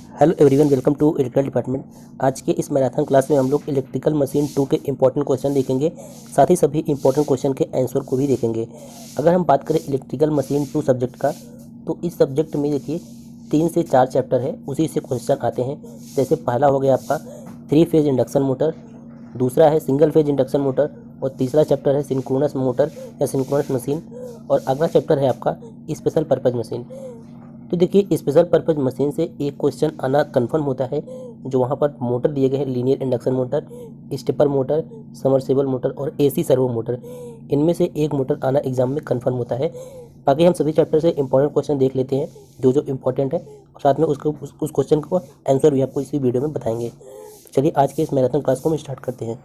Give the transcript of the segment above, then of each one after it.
Hello everyone, welcome to electrical department. आज के इस मैराथन क्लास में हम लोग इलेक्ट्रिकल मशीन 2 के इंपॉर्टेंट क्वेश्चन देखेंगे, साथ ही सभी इंपॉर्टेंट क्वेश्चन के आंसर को भी देखेंगे। अगर हम बात करें इलेक्ट्रिकल मशीन 2 सब्जेक्ट का, तो इस सब्जेक्ट में देखिए 3 से 4 चैप्टर है, उसी से क्वेश्चन आते हैं। जैसे पहला हो गया आपका 3 फेज इंडक्शन मोटर, दूसरा है सिंगल फेज इंडक्शन मोटर, और तीसरा चैप्टर है सिंक्रोनस मोटर या सिंक्रोनस मशीन, और अगला चैप्टर है आपका स्पेशल पर्पज़ मशीन। तो देखिए, स्पेशल पर्पज़ मशीन से एक क्वेश्चन आना कंफर्म होता है, जो वहाँ पर मोटर दिए गए हैं, linear induction motor, stepper motor, submersible motor और एसी सर्वो मोटर। इनमें से एक मोटर आना एग्जाम में कंफर्म होता है। बाकी हम सभी चैप्टर से इंपॉर्टेंट क्वेश्चन देख लेते हैं, जो जो इंपॉर्टेंट है, और साथ में उस क्वेश्चन को आंसर भी आपको इसी वीडियो में बताएंगे। तो चलिए आज के इस मैराथन क्लास को हम स्टार्ट करते हैं।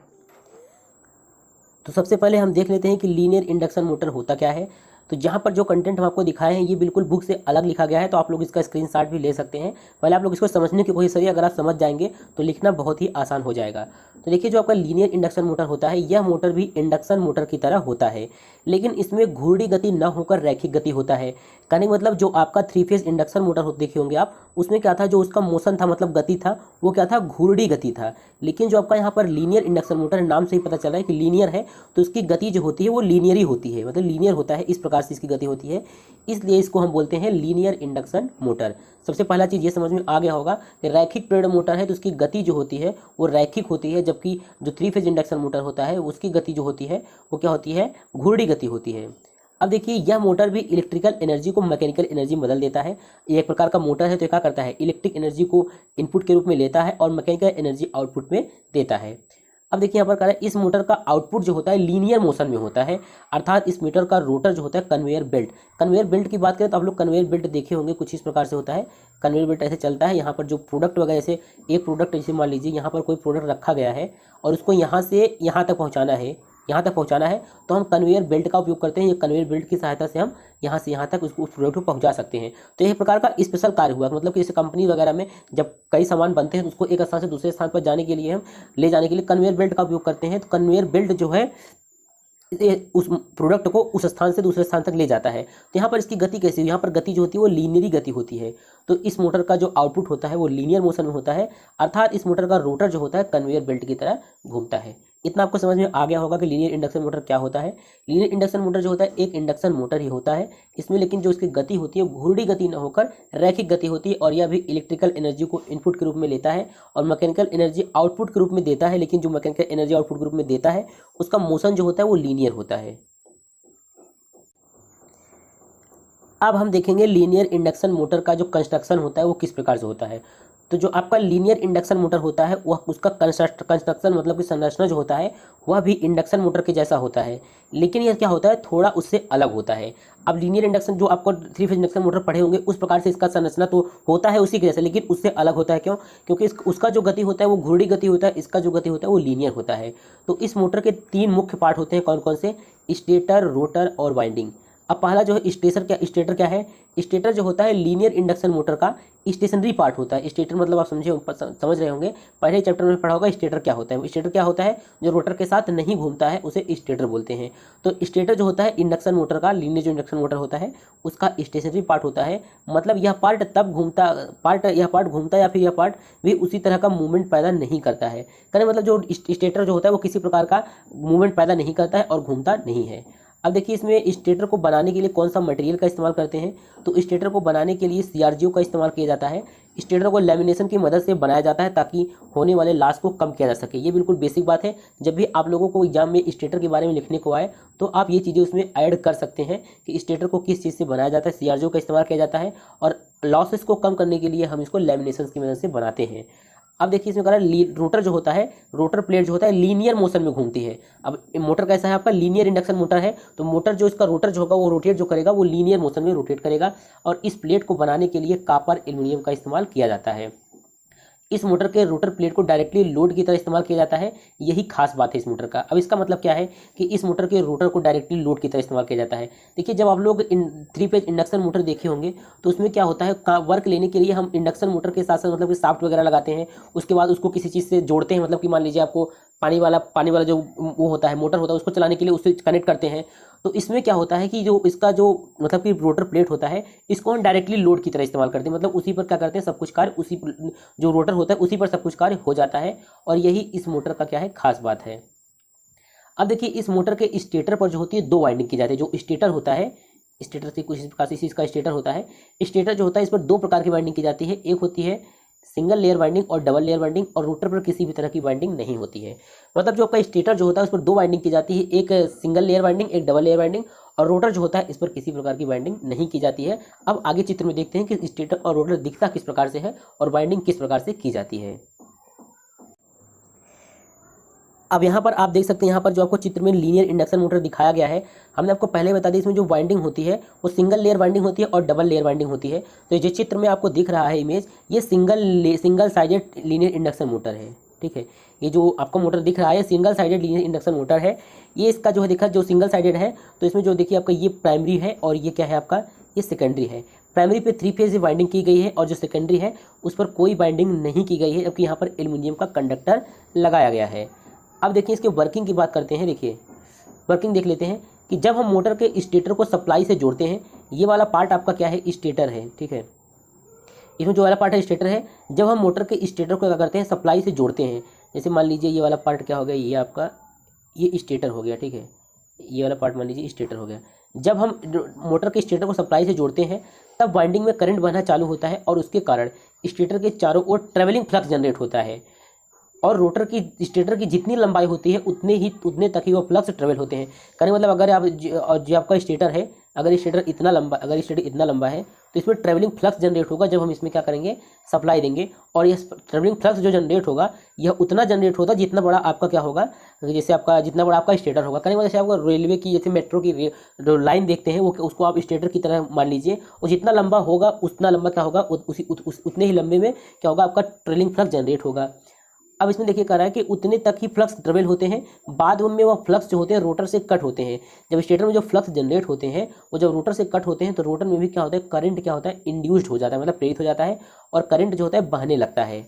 तो सबसे पहले हम देख लेते हैं कि लीनियर इंडक्शन मोटर होता क्या है। तो जहाँ पर जो कंटेंट हम आपको दिखाए हैं ये बिल्कुल बुक से अलग लिखा गया है, तो आप लोग इसका स्क्रीनशॉट भी ले सकते हैं। पहले आप लोग इसको समझने की कोशिश करिए, अगर आप समझ जाएंगे तो लिखना बहुत ही आसान हो जाएगा। तो देखिए, जो आपका लीनियर इंडक्शन मोटर होता है, यह मोटर भी इंडक्शन मोटर की तरह होता है, लेकिन इसमें घूर्णी गति न होकर रैखिक गति होता है। कहने का मतलब, जो आपका 3 फेज इंडक्शन मोटर देखे होंगे आप, उसमें क्या था, जो उसका मोशन था, मतलब गति था, वो क्या था, घूर्णी गति था। लेकिन जो आपका यहाँ पर लीनियर इंडक्शन मोटर है, नाम से ही पता चला है कि लीनियर है, तो इसकी गति जो होती है वो लीनियर ही होती है, मतलब लीनियर होता है, इस प्रकार से इसकी गति होती है, इसलिए इसको हम बोलते हैं लीनियर इंडक्शन मोटर। सबसे पहला चीज़ ये समझ में आ गया होगा कि रैखिक प्रेरण मोटर है तो उसकी गति जो होती है वो रैखिक होती है, जबकि जो 3 फेज इंडक्शन मोटर होता है उसकी गति जो होती है वो क्या होती है, घूर्णी गति होती है। अब देखिए, यह मोटर भी इलेक्ट्रिकल एनर्जी को मैकेनिकल एनर्जी में बदल देता है। ये एक प्रकार का मोटर है, तो क्या करता है, इलेक्ट्रिक एनर्जी को इनपुट के रूप में लेता है और मैकेनिकल एनर्जी आउटपुट में देता है। अब देखिए, यहाँ पर कह रहा है इस मोटर का आउटपुट जो होता है लीनियर मोशन में होता है, अर्थात इस मोटर का रोटर जो होता है कन्वेयर बेल्ट। कन्वेयर बेल्ट की बात करें तो आप लोग कन्वेयर बेल्ट देखे होंगे, कुछ इस प्रकार से होता है। कन्वेयर बेल्ट ऐसे चलता है, यहाँ पर जो प्रोडक्ट वगैरह, जैसे एक प्रोडक्ट, जैसे मान लीजिए यहाँ पर कोई प्रोडक्ट रखा गया है और उसको यहाँ से यहाँ तक पहुँचाना है, यहाँ तक पहुँचाना है, तो हम कन्वेयर बेल्ट का उपयोग करते हैं। ये कन्वेयर बेल्ट की सहायता से हम यहाँ से यहाँ तक उस प्रोडक्ट को पहुँचा सकते हैं। तो एक प्रकार का स्पेशल कार्य हुआ, मतलब कि जैसे कंपनी वगैरह में जब कई सामान बनते हैं तो उसको एक स्थान से दूसरे स्थान पर जाने के लिए, हम ले जाने के लिए कन्वेयर बेल्ट का उपयोग करते हैं। तो कन्वेयर बेल्ट जो है उस प्रोडक्ट को उस स्थान से दूसरे स्थान तक ले जाता है। तो यहाँ पर इसकी गति कैसी है, यहाँ पर गति जो होती है वो लीनियरी गति होती है। तो इस मोटर का जो आउटपुट होता है वो लीनियर मोशन में होता है, अर्थात इस मोटर का रोटर जो होता है कन्वेयर बेल्ट की तरह घूमता है। इतना आपको समझ में आ गया होगा कि लीनियर इंडक्शन मोटर क्या होता है। लीनियर इंडक्शन मोटर जो होता है एक इंडक्शन मोटर ही होता है, इसमें लेकिन जो इसकी गति होती है घूर्णी गति न होकर रैखिक गति होती है, और यह भी इलेक्ट्रिकल एनर्जी को इनपुट के रूप में लेता है और मैकेनिकल एनर्जी आउटपुट के रूप में देता है। लेकिन जो मैकेनिकल एनर्जी आउटपुट के रूप में देता है उसका मोशन जो होता है वो लीनियर होता है। अब हम देखेंगे लीनियर इंडक्शन मोटर का जो कंस्ट्रक्शन होता है वो किस प्रकार से होता है। तो जो आपका लीनियर इंडक्शन मोटर होता है वह उसका कंस्ट्रक्शन, मतलब कि संरचना जो होता है वह भी इंडक्शन मोटर के जैसा होता है, लेकिन यह क्या होता है, थोड़ा उससे अलग होता है। अब लीनियर इंडक्शन जो आपको 3 फेज इंडक्शन मोटर पढ़े होंगे उस प्रकार से इसका संरचना तो होता है उसी के जैसा, लेकिन उससे अलग होता है। क्यों? क्योंकि उसका जो गति होता है वो घूर्णी गति होता है, इसका जो गति होता है वो लीनियर होता है। तो इस मोटर के 3 मुख्य पार्ट होते हैं, कौन कौन से, स्टेटर, रोटर और वाइंडिंग। अब पहला जो है स्टेटर क्या है, स्टेटर जो होता है लीनियर इंडक्शन मोटर का स्टेशनरी पार्ट होता है। स्टेटर मतलब आप समझ रहे होंगे, पहले चैप्टर में पढ़ा होगा स्टेटर क्या होता है। स्टेटर क्या होता है, जो रोटर के साथ नहीं घूमता है उसे स्टेटर बोलते हैं। तो स्टेटर जो होता है इंडक्शन मोटर का, लीनियर जो इंडक्शन मोटर होता है उसका स्टेशनरी पार्ट होता है, मतलब यह पार्ट घूमता या फिर यह पार्ट भी उसी तरह का मूवमेंट पैदा नहीं करता है। कहने मतलब जो स्टेटर जो होता है वो किसी प्रकार का मूवमेंट पैदा नहीं करता है और घूमता नहीं है। अब देखिए, इसमें स्टेटर को बनाने के लिए कौन सा मटेरियल का इस्तेमाल करते हैं, तो स्टेटर को बनाने के लिए सीआरजीओ का इस्तेमाल किया जाता है। स्टेटर को लैमिनेशन की मदद से बनाया जाता है ताकि होने वाले लॉस को कम किया जा सके। ये बिल्कुल बेसिक बात है, जब भी आप लोगों को एग्जाम में स्टेटर के बारे में लिखने को आए तो आप ये चीज़ें उसमें ऐड कर सकते हैं कि स्टेटर को किस चीज़ से बनाया जाता है, सीआरजीओ का इस्तेमाल किया जाता है, और लॉसेस को कम करने के लिए हम इसको लैमिनेशन की मदद से बनाते हैं। अब देखिए, इसमें कह रहा है रोटर जो होता है, रोटर प्लेट जो होता है लीनियर मोशन में घूमती है। अब मोटर कैसा है आपका, लीनियर इंडक्शन मोटर है, तो मोटर जो इसका रोटर जो होगा वो रोटेट जो करेगा वो लीनियर मोशन में रोटेट करेगा, और इस प्लेट को बनाने के लिए कॉपर एल्यूमिनियम का इस्तेमाल किया जाता है। इस मोटर के रोटर प्लेट को डायरेक्टली लोड की तरह इस्तेमाल किया जाता है, यही खास बात है इस मोटर का। अब इसका मतलब क्या है कि इस मोटर के रोटर को डायरेक्टली लोड की तरह इस्तेमाल किया जाता है। देखिए, जब आप लोग 3 फेज इंडक्शन मोटर देखे होंगे तो उसमें क्या होता है, वर्क लेने के लिए हम इंडक्शन मोटर के साथ साथ मतलब कि शाफ्ट वगैरह लगाते हैं, उसके बाद उसको किसी चीज़ से जोड़ते हैं, मतलब कि मान लीजिए आपको पानी वाला जो वो होता है, मोटर होता है, उसको चलाने के लिए उससे कनेक्ट करते हैं। तो इसमें क्या होता है कि जो इसका जो मतलब कि रोटर प्लेट होता है, इसको हम डायरेक्टली लोड की तरह इस्तेमाल करते हैं, मतलब उसी पर क्या करते हैं, सब कुछ कार्य उसी जो रोटर होता है उसी पर सब कुछ कार्य हो जाता है। और यही इस मोटर का क्या है, खास बात है। अब देखिए इस मोटर के स्टेटर पर जो होती है 2 वाइंडिंग की जाती है। जो स्टेटर होता है, स्टेटर से कुछ इस प्रकार से इसका स्टेटर होता है। स्टेटर जो होता है इस पर 2 प्रकार की वाइंडिंग की जाती है। एक होती है सिंगल लेयर वाइंडिंग और डबल लेयर वाइंडिंग, और रोटर पर किसी भी तरह की वाइंडिंग नहीं होती है। मतलब जो आपका स्टेटर जो होता है उस पर 2 वाइंडिंग की जाती है, एक सिंगल लेयर वाइंडिंग, एक डबल लेयर वाइंडिंग। और रोटर जो होता है इस पर किसी प्रकार की वाइंडिंग नहीं की जाती है। अब आगे चित्र में देखते हैं कि स्टेटर और रोटर दिखता किस प्रकार से है और वाइंडिंग किस प्रकार से की जाती है। अब यहाँ पर आप देख सकते हैं, यहाँ पर जो आपको चित्र में लीनियर इंडक्शन मोटर दिखाया गया है, हमने आपको पहले बता दिया इसमें जो वाइंडिंग होती है वो सिंगल लेयर वाइंडिंग होती है और डबल लेयर वाइंडिंग होती है। तो ये चित्र में आपको दिख रहा है इमेज, ये single sided linear induction motor है। ठीक है, ये जो आपको मोटर दिख रहा है single sided linear induction motor है। ये इसका जो है देखा जो सिंगल साइडेड है, तो इसमें जो देखिए आपका ये प्राइमरी है और ये क्या है आपका, ये सेकेंडरी है। प्राइमरी पे 3 फेज वाइंडिंग की गई है और जो सेकेंडरी है उस पर कोई वाइंडिंग नहीं की गई है, जबकि यहाँ पर एल्युमिनियम का कंडक्टर लगाया गया है। अब देखिए इसके वर्किंग की बात करते हैं। देखिए वर्किंग देख लेते हैं कि जब हम मोटर के स्टेटर को सप्लाई से जोड़ते हैं, ये वाला पार्ट आपका क्या है, स्टेटर है। ठीक है, इसमें जो वाला पार्ट है स्टेटर है। जब हम मोटर के स्टेटर को क्या करते हैं, सप्लाई से जोड़ते हैं, जैसे मान लीजिए ये वाला पार्ट क्या हो गया, ये आपका ये स्टेटर हो गया। ठीक है, ये वाला पार्ट मान लीजिए स्टेटर हो गया। जब हम मोटर के स्टेटर को सप्लाई से जोड़ते हैं तब वाइंडिंग में करंट बहना चालू होता है और उसके कारण स्टेटर के चारों ओर ट्रेवलिंग फ्लक्स जनरेट होता है। और रोटर की स्टेटर की जितनी लंबाई होती है उतने तक ही वो फ्लक्स ट्रेवल होते हैं। कहने मतलब अगर आप जो आपका स्टेटर है, अगर स्टेटर इतना लंबा है तो इसमें ट्रेवलिंग फ्लक्स जनरेट होगा जब हम इसमें क्या करेंगे, सप्लाई देंगे। और ये ट्रेवलिंग फ्लक्स जो जनरेट होगा यह उतना जनरेट होगा जितना बड़ा आपका क्या होगा, जैसे आपका जितना बड़ा आपका स्टेटर होगा। कहने मतलब जैसे आपका रेलवे की जैसे मेट्रो की जो लाइन देखते हैं वो उसको आप स्टेटर की तरह मान लीजिए, और जितना लंबा होगा उतना लंबा क्या होगा, उतने ही लंबे में क्या होगा, आपका ट्रेवलिंग फ्लक्स जनरेट होगा। अब इसमें देखिए कह रहा है कि उतने तक ही फ्लक्स ट्रेवल होते हैं, बाद में वो फ्लक्स जो होते हैं रोटर से कट होते हैं। जब स्टेटर में जो फ्लक्स जनरेट होते हैं वो जब रोटर से कट होते हैं तो रोटर में भी क्या होता है, करंट क्या होता है, इंड्यूस्ड हो जाता है, मतलब प्रेरित हो जाता है और करंट जो होता है बहने लगता है।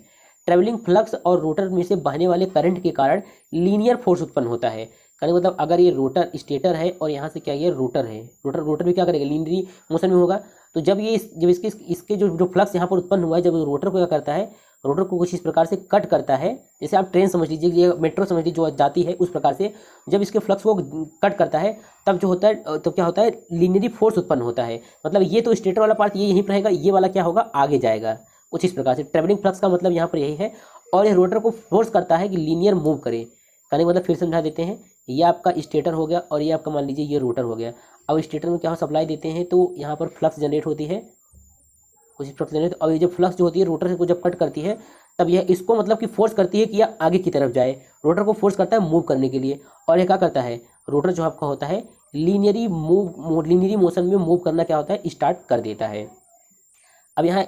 ट्रेवलिंग फ्लक्स और रोटर में से बहने वाले करंट के कारण लीनियर फोर्स उत्पन्न होता है। कहने मतलब अगर ये रोटर स्टेटर है और यहाँ से क्या ये रोटर है, रोटर भी क्या करेगा, लीनियरी मोशन में होगा। तो जब इसके जो फ्लक्स यहाँ पर उत्पन्न हुआ है, जब रोटर को क्या करता है, रोटर को कुछ इस प्रकार से कट करता है, जैसे आप ट्रेन समझ लीजिए, ये मेट्रो समझ लीजिए जो जाती है, उस प्रकार से जब इसके फ्लक्स को कट करता है तब जो होता है, तो क्या होता है, लीनियरी फोर्स उत्पन्न होता है। मतलब ये तो स्टेटर वाला पार्ट ये यहीं पर रहेगा, ये वाला क्या होगा, आगे जाएगा कुछ इस प्रकार से। ट्रेवलिंग फ्लक्स का मतलब यहाँ पर यही है। और ये रोटर को फोर्स करता है कि लीनियर मूव करे। कहने का मतलब फिर समझा देते हैं, ये आपका स्टेटर हो गया और ये आपका मान लीजिए ये रोटर हो गया। अब स्टेटर में क्या हो, सप्लाई देते हैं तो यहाँ पर फ्लक्स जनरेट होती है, कुछ फ्लक्स जनरेट। और ये जब फ्लक्स जो होती है रोटर से को जब कट करती है तब यह इसको मतलब कि फोर्स करती है कि यह आगे की तरफ जाए, रोटर को फोर्स करता है मूव करने के लिए। और ये क्या करता है, रोटर जो आपका होता है लीनियरी मोशन में मूव करना क्या होता है, स्टार्ट कर देता है। अब यहाँ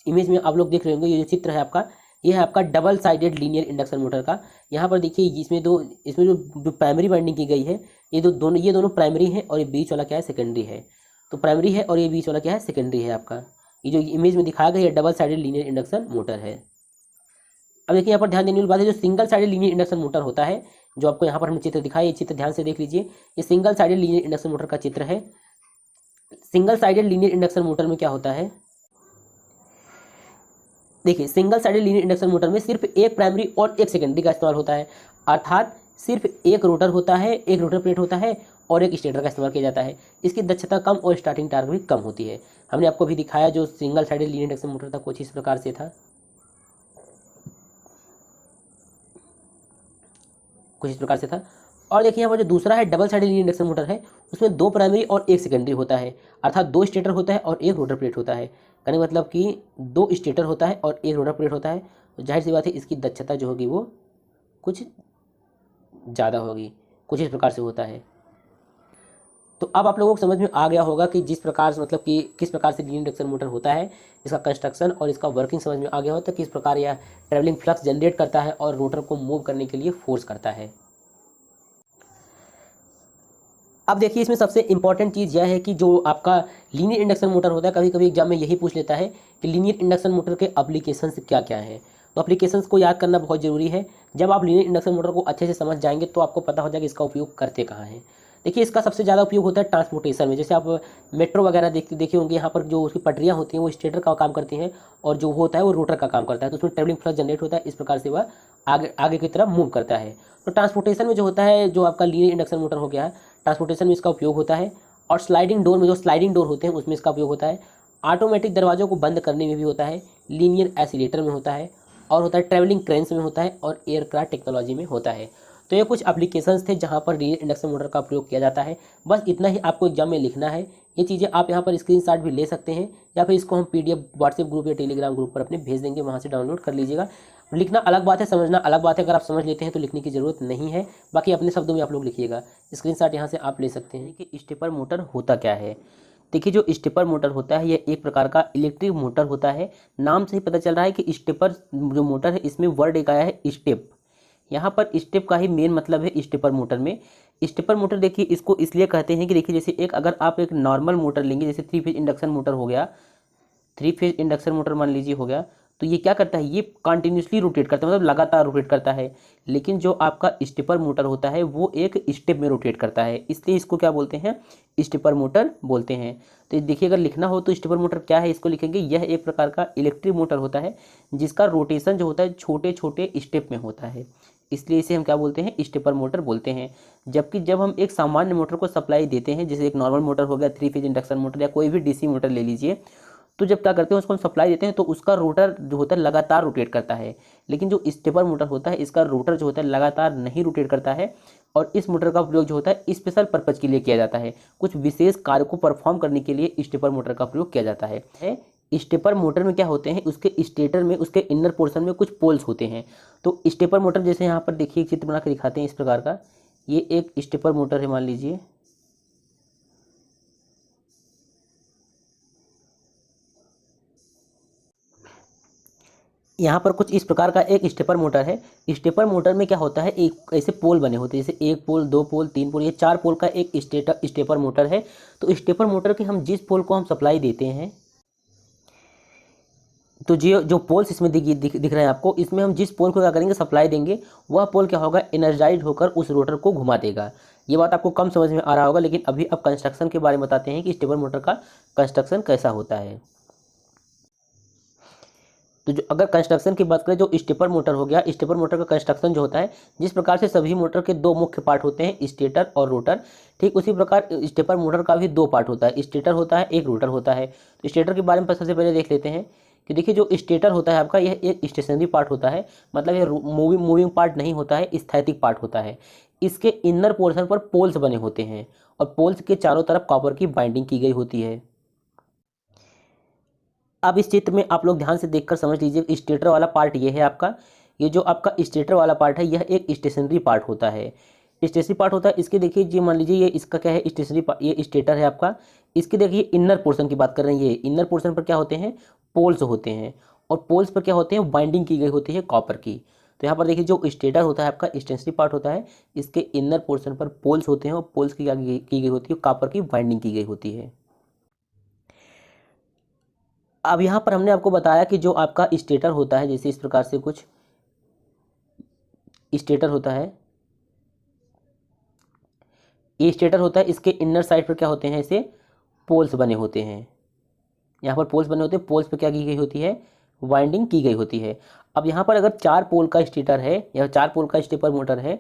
इमेज में आप लोग देख रहे होंगे, ये जो चित्र है आपका, ये है आपका double sided linear induction motor का। यहाँ पर देखिए इसमें जो प्राइमरी वाइंडिंग की गई है, ये दोनों प्राइमरी है और ये बीच वाला क्या है, सेकेंडरी है। तो प्राइमरी है और ये बीच वाला क्या है, सेकेंडरी है आपका। ये जो इमेज में दिखाया गया है double sided linear induction motor है। अब देखिए यहाँ पर ध्यान देने वाली बात है, जो single sided linear induction motor होता है, जो आपको यहाँ पर हमने चित्र दिखाया, ये चित्र ध्यान से देख लीजिए। ये single sided linear induction motor का चित्र है। Single sided linear induction motor में क्या होता है, देखिए single sided linear induction motor में सिर्फ एक प्राइमरी और एक सेकेंडरी का इस्तेमाल होता है। अर्थात सिर्फ एक रोटर होता है, एक रोटर प्लेट होता है और एक स्टेटर का इस्तेमाल किया जाता है। इसकी दक्षता कम और स्टार्टिंग टार्क भी कम होती है। हमने आपको भी दिखाया जो single sided linear induction motor था कुछ इस प्रकार से था, कुछ इस प्रकार से था। और देखिए यहाँ पर जो दूसरा है double sided linear induction motor है, उसमें 2 प्राइमरी और एक सेकेंडरी होता है। अर्थात 2 स्टेटर होता है और एक रोटर प्लेट होता है। कहने मतलब कि 2 स्टेटर होता है और एक रोटर प्लेट होता है। तो जाहिर सी बात है इसकी दक्षता जो होगी वो कुछ ज़्यादा होगी, कुछ इस प्रकार से होता है। तो अब आप लोगों को समझ में आ गया होगा कि जिस प्रकार से मतलब कि किस प्रकार से लीनियर इंडक्शन मोटर होता है, इसका कंस्ट्रक्शन और इसका वर्किंग समझ में आ गया हो, तो किस प्रकार यह ट्रेवलिंग फ्लक्स जनरेट करता है और रोटर को मूव करने के लिए फोर्स करता है। अब देखिए इसमें सबसे इंपॉर्टेंट चीज़ यह है कि जो आपका लीनियर इंडक्शन मोटर होता है, कभी कभी एग्जाम में यही पूछ लेता है कि लीनियर इंडक्शन मोटर के एप्लीकेशंस क्या क्या हैं। तो एप्लीकेशंस को याद करना बहुत ज़रूरी है। जब आप लीनियर इंडक्शन मोटर को अच्छे से समझ जाएंगे तो आपको पता हो जाएगा इसका उपयोग करते कहाँ हैं। देखिए इसका सबसे ज़्यादा उपयोग होता है ट्रांसपोर्टेशन में। जैसे आप मेट्रो वगैरह देखे होंगे, यहाँ पर जो उसकी पटरियाँ होती हैं वो स्टेटर का काम करती हैं और जो होता है वो रोटर का काम करता है। तो उसमें ट्रेवलिंग फ्लक्स जनरेट होता है, इस प्रकार से वह आगे आगे की तरफ मूव करता है। तो ट्रांसपोर्टेशन में जो होता है, जो आपका लीनियर इंडक्शन मोटर हो गया है, ट्रांसपोर्टेशन में इसका उपयोग होता है। और स्लाइडिंग डोर में, जो स्लाइडिंग डोर होते हैं उसमें इसका उपयोग होता है। ऑटोमेटिक दरवाज़ों को बंद करने में भी होता है, लीनियर एसिलेटर में होता है, और होता है ट्रैवलिंग क्रेन्स में होता है, और एयरक्राफ्ट टेक्नोलॉजी में होता है। तो ये कुछ एप्लीकेशंस थे जहाँ पर लीनियर इंडक्शन मोटर का प्रयोग किया जाता है। बस इतना ही आपको एग्जाम में लिखना है। ये चीज़ें आप यहाँ पर स्क्रीनशॉट भी ले सकते हैं, या फिर इसको हम पीडीएफ व्हाट्सएप ग्रुप या टेलीग्राम ग्रुप पर अपने भेज देंगे, वहाँ से डाउनलोड कर लीजिएगा। लिखना अलग बात है, समझना अलग बात है। अगर आप समझ लेते हैं तो लिखने की ज़रूरत नहीं है, बाकी अपने शब्दों में आप लोग लिखिएगा। स्क्रीनशॉट यहाँ से आप ले सकते हैं कि स्टेपर मोटर होता क्या है। देखिए जो स्टेपर मोटर होता है यह एक प्रकार का इलेक्ट्रिक मोटर होता है। नाम से ही पता चल रहा है कि स्टेपर जो मोटर है, इसमें वर्ड एक आया है स्टेप। यहाँ पर स्टेप का ही मेन मतलब है स्टेपर मोटर में। स्टेपर मोटर देखिए इसको इसलिए कहते हैं कि देखिए जैसे एक अगर आप एक नॉर्मल मोटर लेंगे, जैसे 3 फेज इंडक्शन मोटर हो गया, 3 फेज इंडक्शन मोटर मान लीजिए हो गया, तो ये क्या करता है, ये कंटिन्यूसली रोटेट करता है, मतलब लगातार रोटेट करता है। लेकिन जो आपका स्टेपर मोटर होता है वो एक स्टेप में रोटेट करता है, इसलिए इसको क्या बोलते हैं, स्टेपर मोटर बोलते हैं। तो देखिए अगर लिखना हो तो स्टेपर मोटर क्या है, इसको लिखेंगे, यह एक प्रकार का इलेक्ट्रिक मोटर होता है जिसका रोटेशन जो होता है छोटे छोटे स्टेप में होता है, इसलिए इसे हम क्या बोलते हैं, स्टेपर मोटर बोलते हैं। जबकि जब हम एक सामान्य मोटर को सप्लाई देते हैं, जैसे एक नॉर्मल मोटर हो गया, 3 फेज इंडक्शन मोटर या कोई भी डीसी मोटर ले लीजिए, तो जब क्या करते हैं उसको हम सप्लाई देते हैं तो उसका रोटर जो होता है लगातार रोटेट करता है। लेकिन जो स्टेपर मोटर होता है इसका रोटर जो होता है लगातार नहीं रोटेट करता है, और इस मोटर का प्रयोग जो होता है स्पेशल पर्पज के लिए किया जाता है, कुछ विशेष कार्य को परफॉर्म करने के लिए स्टेपर मोटर का प्रयोग किया जाता है। स्टेपर मोटर में क्या होते हैं, उसके स्टेटर में, उसके इनर पोर्शन में कुछ पोल्स होते हैं। तो स्टेपर मोटर जैसे यहाँ पर देखिए चित्र बना के दिखाते हैं इस प्रकार का, ये एक स्टेपर मोटर है मान लीजिए, यहाँ पर कुछ इस प्रकार का एक स्टेपर मोटर है। स्टेपर मोटर में क्या होता है, एक ऐसे पोल बने होते हैं, जैसे 1 पोल, 2 पोल, 3 पोल, ये 4 पोल का एक स्टेपर मोटर है। तो स्टेपर मोटर के हम जिस पोल को हम सप्लाई देते हैं, तो जो पोल्स इसमें दिख रहे हैं आपको, इसमें हम जिस पोल को क्या करेंगे, सप्लाई देंगे, वह पोल क्या होगा, एनर्जाइज होकर उस रोटर को घुमा देगा। ये बात आपको कम समझ में आ रहा होगा, लेकिन अभी अब कंस्ट्रक्शन के बारे में बताते हैं कि स्टेपर मोटर का कंस्ट्रक्शन कैसा होता है। तो जो अगर कंस्ट्रक्शन की बात करें, जो स्टेपर मोटर हो गया, स्टेपर मोटर का कंस्ट्रक्शन जो होता है, जिस प्रकार से सभी मोटर के 2 मुख्य पार्ट होते हैं, स्टेटर और रोटर, ठीक उसी प्रकार स्टेपर मोटर का भी 2 पार्ट होता है, स्टेटर होता है, एक रोटर होता है। तो स्टेटर के बारे में सबसे पहले देख लेते हैं कि देखिए जो स्टेटर होता है आपका, यह एक स्टेशनरी पार्ट होता है, मतलब ये मूविंग पार्ट नहीं होता है, स्थैतिक पार्ट होता है। इसके इनर पोर्शन पर पोल्स बने होते हैं, और पोल्स के चारों तरफ कॉपर की बाइंडिंग की गई होती है। अब इस चित्र में आप लोग ध्यान से देखकर समझ लीजिए, स्टेटर वाला पार्ट ये है आपका, ये जो आपका स्टेटर वाला पार्ट है यह एक स्टेशनरी पार्ट होता है। स्टेशनरी पार्ट होता है, इसके देखिए जी मान लीजिए ये इसका क्या है, स्टेशनरी पार्ट, ये स्टेटर है आपका। इसके देखिए इनर पोर्शन की बात कर रहे हैं, ये इनर पोर्शन पर क्या होते हैं, पोल्स होते हैं, और पोल्स पर क्या होते हैं, बाइंडिंग की गई होती है कॉपर की। तो यहाँ पर देखिए जो स्टेटर होता है आपका, स्टेशनरी पार्ट होता है, इसके इनर पोर्शन पर पोल्स होते हैं, और पोल्स की क्या की गई होती है, कॉपर की बाइंडिंग की गई होती है। अब यहाँ पर हमने आपको बताया कि जो आपका स्टेटर होता है, जैसे इस प्रकार से कुछ स्टेटर होता है, ये स्टेटर होता है, इसके इनर साइड पर क्या होते हैं, ऐसे पोल्स बने होते हैं, यहाँ पर पोल्स बने होते हैं, पोल्स पर क्या की गई होती है, वाइंडिंग की गई होती है। अब यहाँ पर अगर 4 पोल का स्टेटर है या 4 पोल का स्टेपर मोटर है,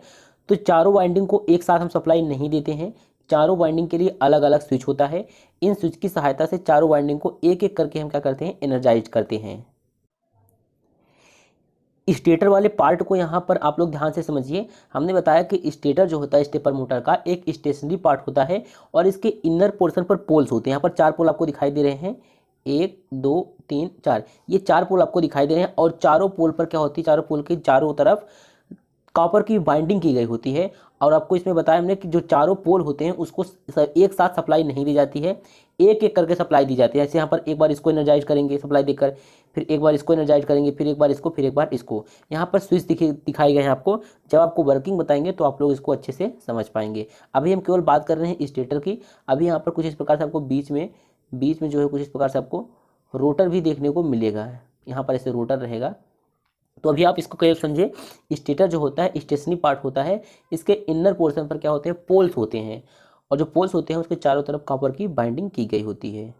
तो चारों वाइंडिंग को एक साथ हम सप्लाई नहीं देते हैं, चारों वाइंडिंग के लिए अलग अलग स्विच होता है। इन स्विच की सहायता से चारों वाइंडिंग को एक एक करके हम क्या करते हैं, एनर्जाइज करते हैं। स्टेटर वाले पार्ट को यहाँ पर आप लोग ध्यान से समझिए। हमने बताया कि स्टेटर जो होता है स्टेपर मोटर का एक स्टेशनरी पार्ट होता है, और इसके इनर पोर्शन पर पोल्स होते हैं। यहाँ पर 4 पोल आपको दिखाई दे रहे हैं, 1 2 3 4, ये 4 पोल आपको दिखाई दे रहे हैं, और चारों पोल पर क्या होती है, चारों पोल के चारों तरफ कॉपर की बाइंडिंग की गई होती है। और आपको इसमें बताया हमने कि जो चारों पोल होते हैं उसको एक साथ सप्लाई नहीं दी जाती है, एक एक करके सप्लाई दी जाती है। जैसे यहाँ पर एक बार इसको एनर्जाइज करेंगे सप्लाई देकर, फिर एक बार इसको एनर्जाइज करेंगे, फिर एक बार इसको, फिर एक बार इसको। यहाँ पर स्विच दिखाए गए हैं आपको, जब आपको वर्किंग बताएंगे तो आप लोग इसको अच्छे से समझ पाएंगे। अभी हम केवल बात कर रहे हैं स्टेटर की। अभी यहाँ पर कुछ इस प्रकार से आपको बीच में जो है कुछ इस प्रकार से आपको रोटर भी देखने को मिलेगा, यहाँ पर ऐसे रोटर रहेगा। तो अभी आप इसको क्लियर समझिए, स्टेटर जो होता है स्टेशनरी पार्ट होता है, इसके इनर पोर्शन पर क्या होते हैं, पोल्स होते हैं, और जो पोल्स होते हैं उसके चारों तरफ कॉपर की बाइंडिंग की गई होती है।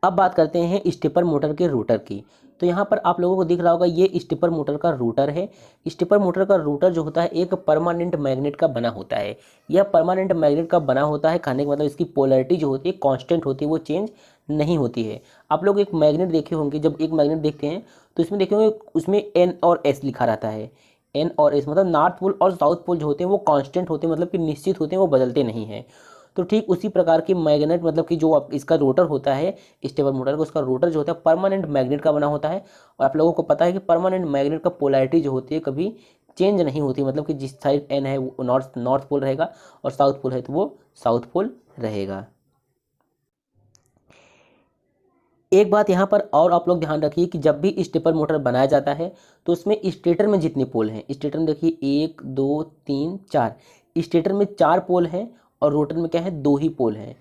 अब बात करते हैं स्टेपर मोटर के रोटर की। तो यहाँ पर आप लोगों को दिख रहा होगा ये स्टेपर मोटर का रोटर है। स्टेपर मोटर का रोटर जो होता है एक परमानेंट मैग्नेट का बना होता है। यह परमानेंट मैग्नेट का बना होता है, कहने का मतलब इसकी पोलैरिटी जो होती है कांस्टेंट होती है, वो चेंज नहीं होती है। आप लोग एक मैग्नेट देखे होंगे, जब एक मैग्नेट देखते हैं तो इसमें देखे होंगे उसमें एन और एस लिखा रहता है। एन और एस मतलब नॉर्थ पोल और साउथ पोल जो होते हैं वो कांस्टेंट होते हैं, मतलब कि निश्चित होते हैं, वो बदलते नहीं हैं। तो ठीक उसी प्रकार की मैग्नेट मतलब कि जो इसका रोटर होता है स्टेपर मोटर का, उसका रोटर जो होता है परमानेंट मैग्नेट का बना होता है। और आप लोगों को पता है कि परमानेंट मैग्नेट का पोलैरिटी जो होती है कभी चेंज नहीं होती, मतलब कि जिस साइड एन है वो नॉर्थ पोल रहेगा और साउथ पोल है तो वो साउथ पोल रहेगा। एक बात यहाँ पर और आप लोग ध्यान रखिए कि जब भी स्टेपर मोटर बनाया जाता है तो उसमें स्टेटर में जितने पोल हैं, स्टेटर में देखिए 1 2 3 4, स्टेटर में 4 पोल हैं और रोटर में क्या है 2 ही पोल हैं।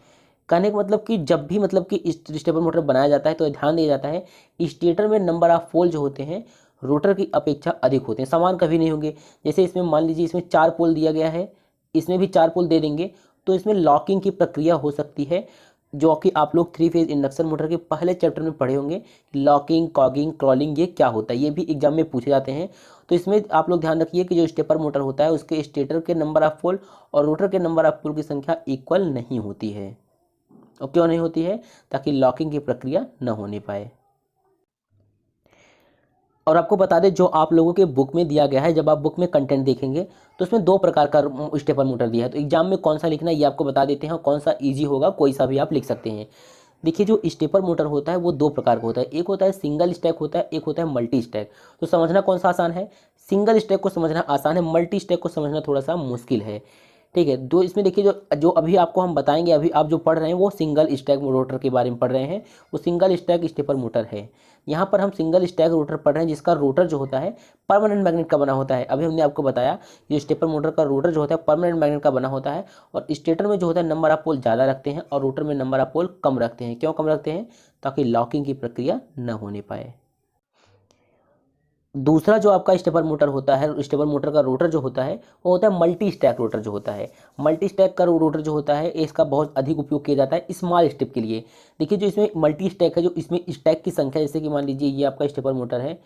कहने का मतलब कि जब भी मतलब कि स्टेपर मोटर बनाया जाता है तो ध्यान दिया जाता है स्टेटर में नंबर ऑफ पोल जो होते हैं रोटर की अपेक्षा अधिक होते हैं, समान कभी नहीं होंगे। जैसे इसमें मान लीजिए इसमें 4 पोल दिया गया है, इसमें भी 4 पोल दे देंगे तो इसमें लॉकिंग की प्रक्रिया हो सकती है, जो कि आप लोग 3 फेज इंडक्शन मोटर के पहले चैप्टर में पढ़े होंगे। लॉकिंग, कॉगिंग, क्रॉलिंग ये क्या होता है, ये भी एग्जाम में पूछे जाते हैं। तो इसमें आप लोग ध्यान रखिए कि जो स्टेपर मोटर होता है उसके स्टेटर के नंबर ऑफ पोल और रोटर के नंबर ऑफ पोल की संख्या इक्वल नहीं होती है। और क्यों नहीं होती है? ताकि लॉकिंग की प्रक्रिया न होने पाए। और आपको बता दें जो आप लोगों के बुक में दिया गया है, जब आप बुक में कंटेंट देखेंगे तो उसमें 2 प्रकार का स्टेपर मोटर दिया है। तो एग्जाम में कौन सा लिखना है ये आपको बता देते हैं, कौन सा ईजी होगा कोई सा भी आप लिख सकते हैं। देखिए जो स्टेपर मोटर होता है वो 2 प्रकार का होता है, एक होता है सिंगल स्टैक होता है, एक होता है मल्टी स्टैक। तो समझना कौन सा आसान है? सिंगल स्टैक को समझना आसान है, मल्टी स्टैक को समझना थोड़ा सा मुश्किल है। ठीक है, तो इसमें देखिए जो जो अभी आपको हम बताएंगे, अभी आप जो पढ़ रहे हैं वो सिंगल स्टैक रोटर के बारे में पढ़ रहे हैं, वो सिंगल स्टैक स्टेपर मोटर है। यहाँ पर हम सिंगल स्टैक रोटर पढ़ रहे हैं जिसका रोटर जो होता है परमानेंट मैग्नेट का बना होता है। अभी हमने आपको बताया ये स्टेपर मोटर का रोटर जो होता है परमानेंट मैग्नेट का बना होता है और स्टेटर में जो होता है नंबर ऑफ पोल ज़्यादा रखते हैं और रोटर में नंबर ऑफ पोल कम रखते हैं। क्यों कम रखते हैं? ताकि लॉकिंग की प्रक्रिया न होने पाए। दूसरा जो आपका स्टेपर मोटर होता है, स्टेपर मोटर का रोटर जो होता है वो होता है मल्टी स्टैक रोटर जो होता है। मल्टी स्टैक का रोटर जो होता है इसका बहुत अधिक उपयोग किया जाता है स्मॉल स्टेप के लिए। देखिए जो इसमें मल्टी स्टैक है, जो इसमें स्टैक की संख्या, जैसे कि मान लीजिए ये आपका स्टेपर मोटर है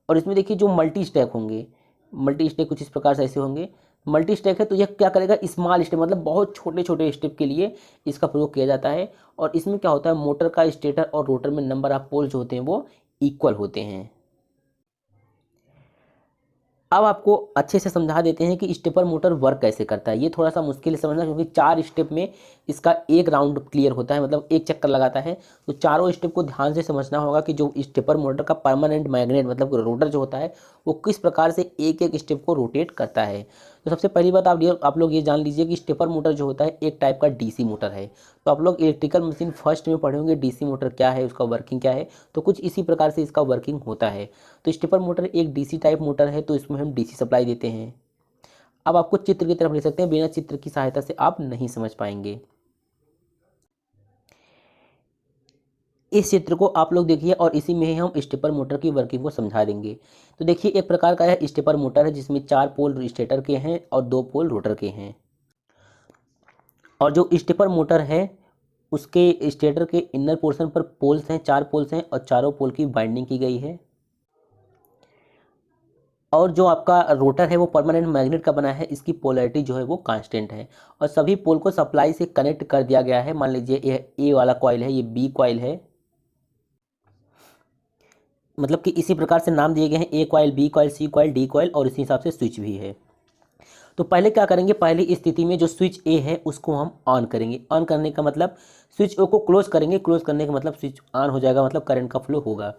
और इसमें देखिए जो मल्टी स्टैक होंगे, मल्टी स्टैक कुछ इस प्रकार से ऐसे होंगे। मल्टी स्टैक है तो यह क्या करेगा, स्मॉल स्टेप मतलब बहुत छोटे छोटे स्टेप के लिए इसका प्रयोग किया जाता है। और इसमें क्या होता है, मोटर का स्टेटर और रोटर में नंबर ऑफ पोल जो होते हैं वो इक्वल होते हैं। अब आपको अच्छे से समझा देते हैं कि स्टेपर मोटर वर्क कैसे करता है। ये थोड़ा सा मुश्किल है समझना क्योंकि 4 स्टेप में इसका एक राउंड क्लियर होता है, मतलब एक चक्कर लगाता है। तो चारों स्टेप को ध्यान से समझना होगा कि जो स्टेपर मोटर का परमानेंट मैग्नेट मतलब रोटर जो होता है वो किस प्रकार से एक एक स्टेप को रोटेट करता है। तो सबसे पहली बात आप लोग ये जान लीजिए कि स्टेपर मोटर जो होता है एक टाइप का डीसी मोटर है। तो आप लोग इलेक्ट्रिकल मशीन फर्स्ट में पढ़े होंगे डीसी मोटर क्या है, उसका वर्किंग क्या है, तो कुछ इसी प्रकार से इसका वर्किंग होता है। तो स्टेपर मोटर एक डीसी टाइप मोटर है, तो इसमें हम डीसी सप्लाई देते हैं। अब आपको चित्र की तरफ ले सकते हैं, बिना चित्र की सहायता से आप नहीं समझ पाएंगे। इस चित्र को आप लोग देखिए और इसी में ही हम स्टेपर मोटर की वर्किंग को समझा देंगे। तो देखिए एक प्रकार का यह स्टेपर मोटर है जिसमें 4 पोल स्टेटर के हैं और 2 पोल रोटर के हैं। और जो स्टेपर मोटर है उसके स्टेटर के इनर पोर्शन पर पोल्स हैं, 4 पोल्स हैं और चारों पोल की बाइंडिंग की गई है। और जो आपका रोटर है वो परमानेंट मैग्नेट का बना है, इसकी पोलैरिटी जो है वो कांस्टेंट है और सभी पोल को सप्लाई से कनेक्ट कर दिया गया है। मान लीजिए ये ए वाला कॉइल है, ये बी कॉइल है, मतलब कि इसी प्रकार से नाम दिए गए हैं, ए कॉइल, बी कॉइल, सी कॉइल, डी कॉइल और इसी हिसाब से स्विच भी है। तो पहले क्या करेंगे, पहली स्थिति में जो स्विच ए है उसको हम ऑन करेंगे। ऑन करने का मतलब स्विच ओ को क्लोज करेंगे, क्लोज करने का मतलब स्विच ऑन हो जाएगा, मतलब करंट का फ्लो होगा।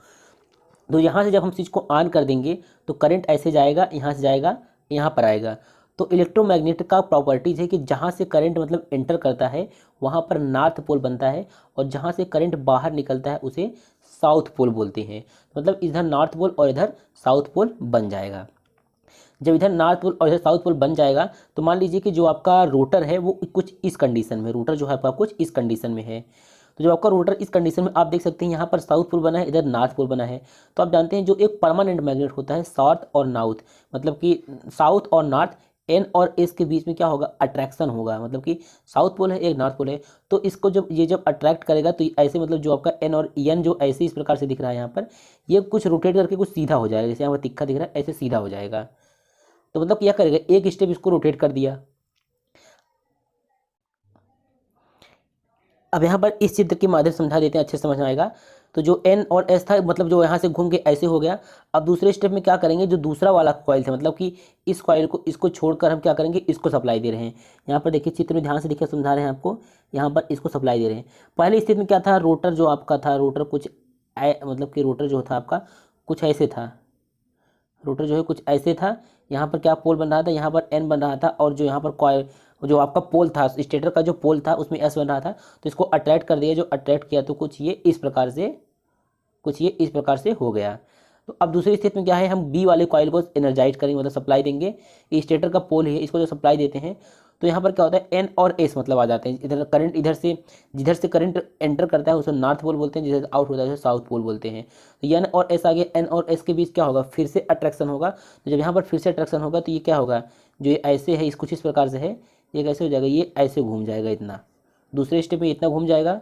तो यहाँ से जब हम स्विच को ऑन कर देंगे तो करंट ऐसे जाएगा, यहाँ से जाएगा, यहाँ पर आएगा। तो इलेक्ट्रोमैग्नेट का प्रॉपर्टीज़ है कि जहाँ से करंट मतलब एंटर करता है वहाँ पर नॉर्थ पोल बनता है और जहाँ से करंट बाहर निकलता है उसे साउथ पोल बोलते हैं। मतलब इधर नॉर्थ पोल और इधर साउथ पोल बन जाएगा। जब इधर नॉर्थ पोल और इधर साउथ पोल बन जाएगा तो मान लीजिए कि जो आपका रोटर है वो कुछ इस कंडीशन में, रोटर जो है आपका कुछ इस कंडीशन में है। तो जो आपका रोटर इस कंडीशन में आप देख सकते हैं, यहाँ पर साउथ पोल बना है, इधर नॉर्थ पोल बना है। तो आप जानते हैं जो एक परमानेंट मैग्नेट होता है साउथ और नॉर्थ, मतलब कि साउथ और नॉर्थ एन और एस के बीच में क्या होगा, अट्रैक्शन होगा, मतलब कि साउथ पोल है एक नॉर्थ पोल है, तो इसको जब अट्रैक्ट करेगा तो ऐसे मतलब जो आपका एन और एन जो ऐसे इस प्रकार से दिख रहा है यहाँ पर, ये कुछ रोटेट करके कुछ सीधा हो जाएगा, जैसे यहाँ पर तिक्का दिख रहा है ऐसे सीधा हो जाएगा। तो मतलब क्या करेगा, एक स्टेप इसको रोटेट कर दिया। अब यहाँ पर इस चित्र के माध्यम से समझा देते हैं, अच्छे से समझ में आएगा। तो जो एन और एस था, मतलब जो यहाँ से घूम के ऐसे हो गया। अब दूसरे स्टेप में क्या करेंगे, जो दूसरा वाला कॉइल था, मतलब कि इस कॉइल को इसको छोड़कर हम क्या करेंगे, इसको सप्लाई दे रहे हैं। यहाँ पर देखिए चित्र में ध्यान से देखिए, समझा रहे हैं आपको, यहाँ पर इसको सप्लाई दे रहे हैं। पहले स्थिति में क्या था, रोटर जो आपका था, रोटर कुछ मतलब कि रोटर जो था आपका कुछ ऐसे था, रोटर जो है कुछ ऐसे था। यहाँ पर क्या पोल बन रहा था, यहाँ पर एन बन रहा था, और जो यहाँ पर कॉइल जो आपका पोल था, स्टेटर का जो पोल था उसमें एस बन रहा था। तो इसको अट्रैक्ट कर दिया, जो अट्रैक्ट किया तो कुछ ये इस प्रकार से हो गया। तो अब दूसरी स्थिति में क्या है, हम बी वाले कॉइल को एनर्जाइज करेंगे, मतलब सप्लाई देंगे। ये स्टेटर का पोल है, इसको जो सप्लाई देते हैं तो यहाँ पर क्या होता है, एन और एस मतलब आ जाते हैं। इधर करंट जिधर से करंट एंटर करता है उसे नॉर्थ पोल बोलते हैं, जिधर आउट होता है उसे साउथ पोल बोलते हैं। तो एन और एस आ गया, एन और एस के बीच क्या होगा, फिर से अट्रैक्शन होगा। तो जब यहाँ पर फिर से अट्रैक्शन होगा तो ये क्या होगा, जो ये ऐसे है, इस कुछ इस प्रकार से है, ये कैसे हो जाएगा, ये ऐसे घूम जाएगा, इतना दूसरे स्टेप में इतना घूम जाएगा।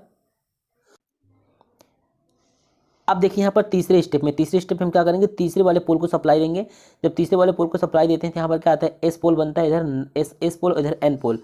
अब देखिए यहाँ पर तीसरे स्टेप में हम क्या करेंगे, तीसरे वाले पोल को सप्लाई देंगे। जब तीसरे वाले पोल को सप्लाई देते हैं तो यहाँ पर क्या आता है, एस पोल बनता है, इधर एस पोल, इधर एन पोल,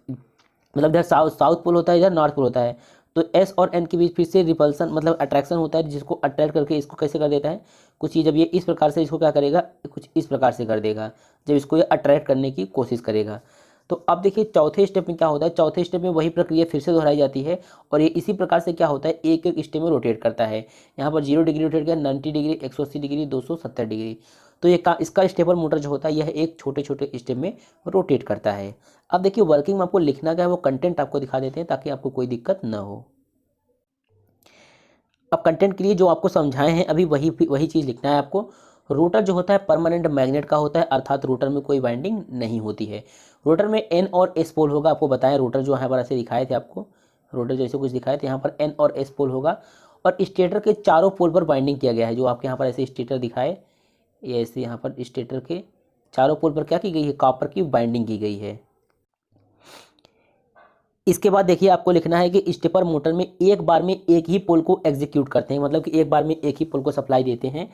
मतलब इधर साउथ पोल होता है, इधर नॉर्थ पोल होता है। तो एस और एन के बीच फिर से रिपल्सन मतलब अट्रैक्शन होता है, जिसको अट्रैक्ट करके इसको कैसे कर देता है, कुछ ये जब ये इस प्रकार से इसको क्या करेगा, कुछ इस प्रकार से कर देगा, जब इसको ये अट्रैक्ट करने की कोशिश करेगा। तो अब देखिए चौथे स्टेप में क्या होता है, चौथे स्टेप में वही प्रक्रिया फिर से दोहराई जाती है, और ये इसी प्रकार से क्या होता है, एक एक स्टेप में रोटेट करता है। यहाँ पर 0 डिग्री रोटेट किया, 90 डिग्री, 180 डिग्री, 270 डिग्री। तो ये इसका स्टेपर मोटर जो होता है यह एक छोटे छोटे स्टेप में रोटेट करता है। अब देखिए वर्किंग में आपको लिखना क्या है, वो कंटेंट आपको दिखा देते हैं ताकि आपको कोई दिक्कत ना हो। अब कंटेंट के लिए जो आपको समझाए हैं अभी वही चीज़ लिखना है आपको। रोटर जो होता है परमानेंट मैग्नेट का होता है, अर्थात रोटर में कोई वाइंडिंग नहीं होती है। रोटर में एन और एस पोल होगा, आपको बताएं रोटर जो यहाँ पर ऐसे दिखाए थे आपको, रोटर जैसे कुछ दिखाए थे, यहाँ पर एन और एस पोल होगा, और स्टेटर के चारों पोल पर वाइंडिंग किया गया है। जो आपके यहाँ पर ऐसे स्टेटर दिखाए, ये ऐसे यहाँ पर स्टेटर के चारों पोल पर क्या की गई है, कॉपर की वाइंडिंग की गई है। इसके बाद देखिए आपको लिखना है कि स्टेपर मोटर में एक बार में एक ही पोल को एग्जीक्यूट करते हैं, मतलब कि एक बार में एक ही पोल को सप्लाई देते हैं।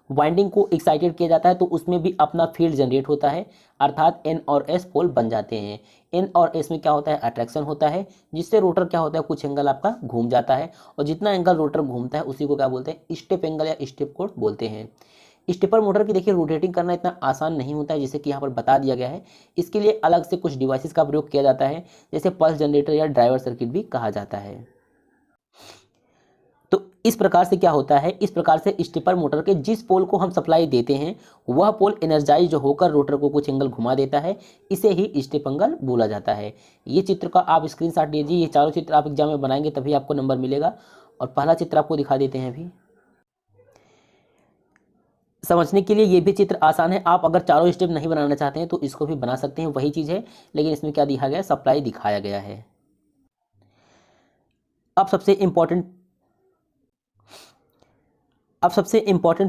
वाइंडिंग को एक्साइटेड किया जाता है तो उसमें भी अपना फील्ड जनरेट होता है, अर्थात एन और एस पोल बन जाते हैं। एन और एस में क्या होता है, अट्रैक्शन होता है, जिससे रोटर क्या होता है, कुछ एंगल आपका घूम जाता है, और जितना एंगल रोटर घूमता है उसी को क्या बोलते हैं, स्टेप एंगल या स्टेप कोण बोलते हैं। स्टेपर मोटर की देखिए रोटेटिंग करना इतना आसान नहीं होता है, जैसे कि यहाँ पर बता दिया गया है। इसके लिए अलग से कुछ डिवाइसेस का प्रयोग किया जाता है, जैसे पल्स जनरेटर या ड्राइवर सर्किट भी कहा जाता है। तो इस प्रकार से क्या होता है, इस प्रकार से स्टेपर मोटर के जिस पोल को हम सप्लाई देते हैं वह पोल एनर्जाइज होकर रोटर को कुछ एंगल घुमा देता है, इसे ही स्टेप एंगल बोला जाता है। ये चित्र का आप स्क्रीनशॉट लीजिए, ये चारों चित्र आप एग्जाम में बनाएंगे तभी आपको नंबर मिलेगा। और पहला चित्र आपको दिखा देते हैं अभी, समझने के लिए ये भी चित्र आसान है। आप अगर चारों स्टेप नहीं बनाना चाहते हैं तो इसको भी बना सकते हैं, वही चीज़ है, लेकिन इसमें क्या दिखा गया है, सप्लाई दिखाया गया है। अब सबसे इंपॉर्टेंट